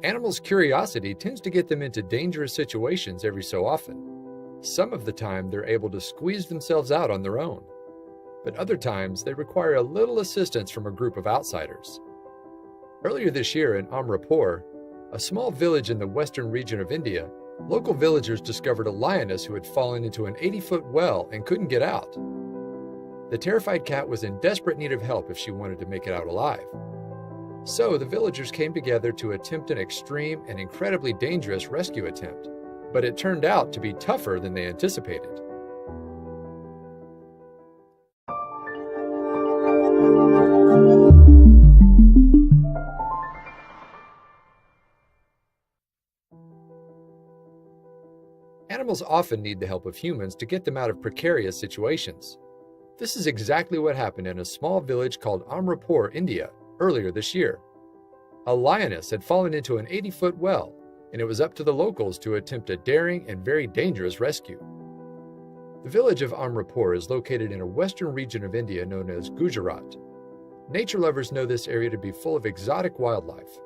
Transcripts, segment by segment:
Animals' curiosity tends to get them into dangerous situations every so often. Some of the time, they're able to squeeze themselves out on their own, but other times, they require a little assistance from a group of outsiders. Earlier this year in Amrapur, a small village in the western region of India, local villagers discovered a lioness who had fallen into an 80-foot well and couldn't get out. The terrified cat was in desperate need of help if she wanted to make it out alive. So the villagers came together to attempt an extreme and incredibly dangerous rescue attempt, but it turned out to be tougher than they anticipated. Animals often need the help of humans to get them out of precarious situations. This is exactly what happened in a small village called Amrapur, India, earlier this year. A lioness had fallen into an 80-foot well, and it was up to the locals to attempt a daring and very dangerous rescue. The village of Amrapur is located in a western region of India known as Gujarat. Nature lovers know this area to be full of exotic wildlife.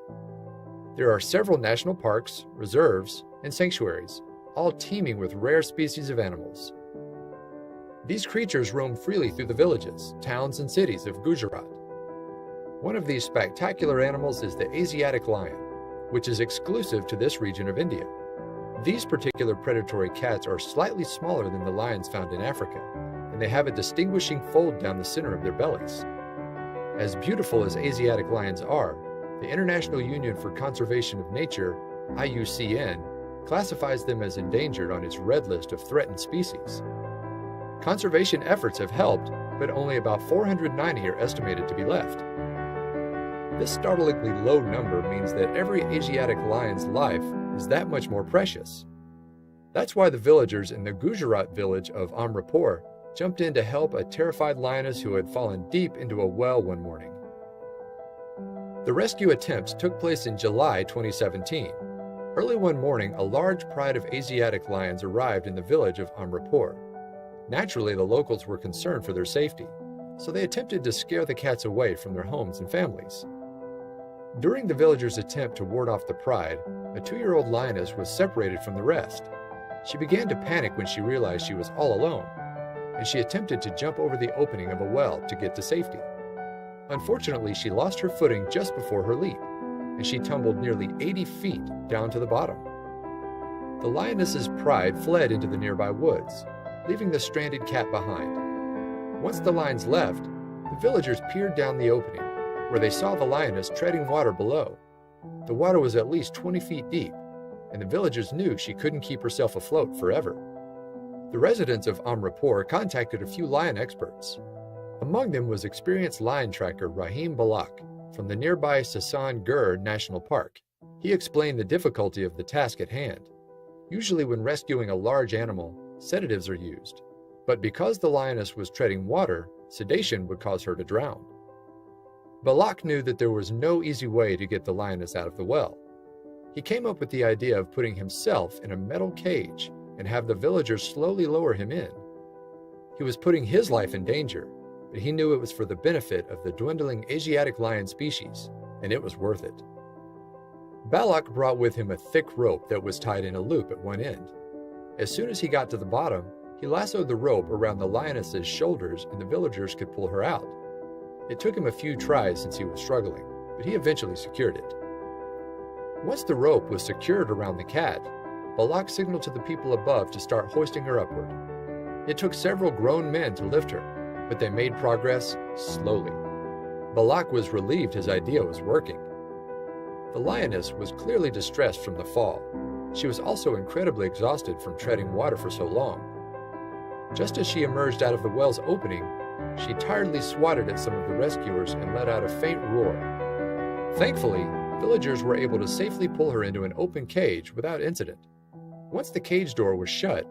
There are several national parks, reserves, and sanctuaries, all teeming with rare species of animals. These creatures roam freely through the villages, towns, and cities of Gujarat. One of these spectacular animals is the Asiatic lion, which is exclusive to this region of India. These particular predatory cats are slightly smaller than the lions found in Africa, and they have a distinguishing fold down the center of their bellies. As beautiful as Asiatic lions are, the International Union for Conservation of Nature, IUCN, classifies them as endangered on its red list of threatened species. Conservation efforts have helped, but only about 490 are estimated to be left. This startlingly low number means that every Asiatic lion's life is that much more precious. That's why the villagers in the Gujarat village of Amrapur jumped in to help a terrified lioness who had fallen deep into a well one morning. The rescue attempts took place in July 2017. Early one morning, a large pride of Asiatic lions arrived in the village of Amrapur. Naturally, the locals were concerned for their safety, so they attempted to scare the cats away from their homes and families. During the villagers' attempt to ward off the pride, a 2-year-old lioness was separated from the rest. She began to panic when she realized she was all alone, and she attempted to jump over the opening of a well to get to safety. Unfortunately, she lost her footing just before her leap, and she tumbled nearly 80 feet down to the bottom. The lioness's pride fled into the nearby woods, leaving the stranded cat behind. Once the lions left, the villagers peered down the opening, where they saw the lioness treading water below. The water was at least 20 feet deep, and the villagers knew she couldn't keep herself afloat forever. The residents of Amrapur contacted a few lion experts. Among them was experienced lion tracker Rahim Balak from the nearby Sasan Gur National Park. He explained the difficulty of the task at hand. Usually when rescuing a large animal, sedatives are used, but because the lioness was treading water, sedation would cause her to drown. Balak knew that there was no easy way to get the lioness out of the well. He came up with the idea of putting himself in a metal cage and have the villagers slowly lower him in. He was putting his life in danger, but he knew it was for the benefit of the dwindling Asiatic lion species, and it was worth it. Balak brought with him a thick rope that was tied in a loop at one end. As soon as he got to the bottom, he lassoed the rope around the lioness's shoulders and the villagers could pull her out. It took him a few tries since he was struggling, but he eventually secured it. Once the rope was secured around the cat, Balak signaled to the people above to start hoisting her upward. It took several grown men to lift her, but they made progress slowly. Balak was relieved his idea was working. The lioness was clearly distressed from the fall. She was also incredibly exhausted from treading water for so long. Just as she emerged out of the well's opening, she tiredly swatted at some of the rescuers and let out a faint roar. Thankfully, villagers were able to safely pull her into an open cage without incident. Once the cage door was shut,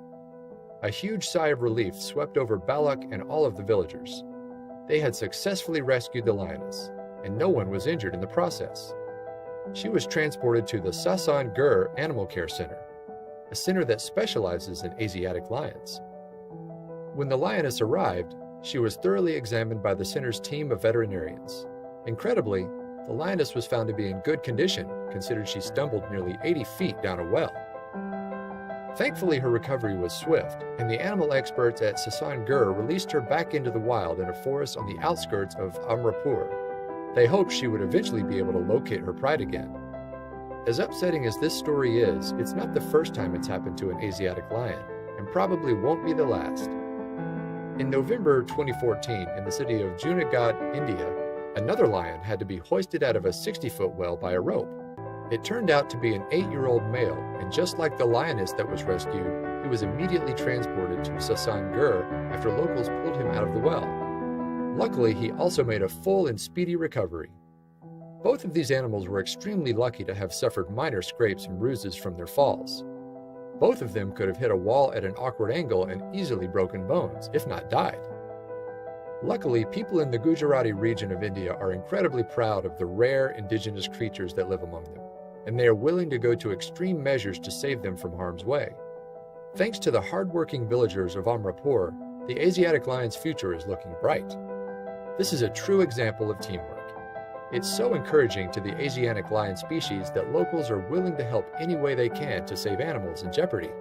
a huge sigh of relief swept over Balak and all of the villagers. They had successfully rescued the lioness, and no one was injured in the process. She was transported to the Sasan Gur Animal Care Center, a center that specializes in Asiatic lions. When the lioness arrived, she was thoroughly examined by the center's team of veterinarians. Incredibly, the lioness was found to be in good condition considered she stumbled nearly 80 feet down a well. Thankfully, her recovery was swift, and the animal experts at Sasan Gur released her back into the wild in a forest on the outskirts of Amrapur. They hoped she would eventually be able to locate her pride again. As upsetting as this story is, it's not the first time it's happened to an Asiatic lion, and probably won't be the last. In November 2014, in the city of Junagadh, India, another lion had to be hoisted out of a 60-foot well by a rope. It turned out to be an 8-year-old male, and just like the lioness that was rescued, he was immediately transported to Sasan Gur after locals pulled him out of the well. Luckily, he also made a full and speedy recovery. Both of these animals were extremely lucky to have suffered minor scrapes and bruises from their falls. Both of them could have hit a wall at an awkward angle and easily broken bones, if not died. Luckily, people in the Gujarati region of India are incredibly proud of the rare indigenous creatures that live among them, and they are willing to go to extreme measures to save them from harm's way. Thanks to the hardworking villagers of Amrapur, the Asiatic lion's future is looking bright. This is a true example of teamwork. It's so encouraging to the Asiatic lion species that locals are willing to help any way they can to save animals in jeopardy.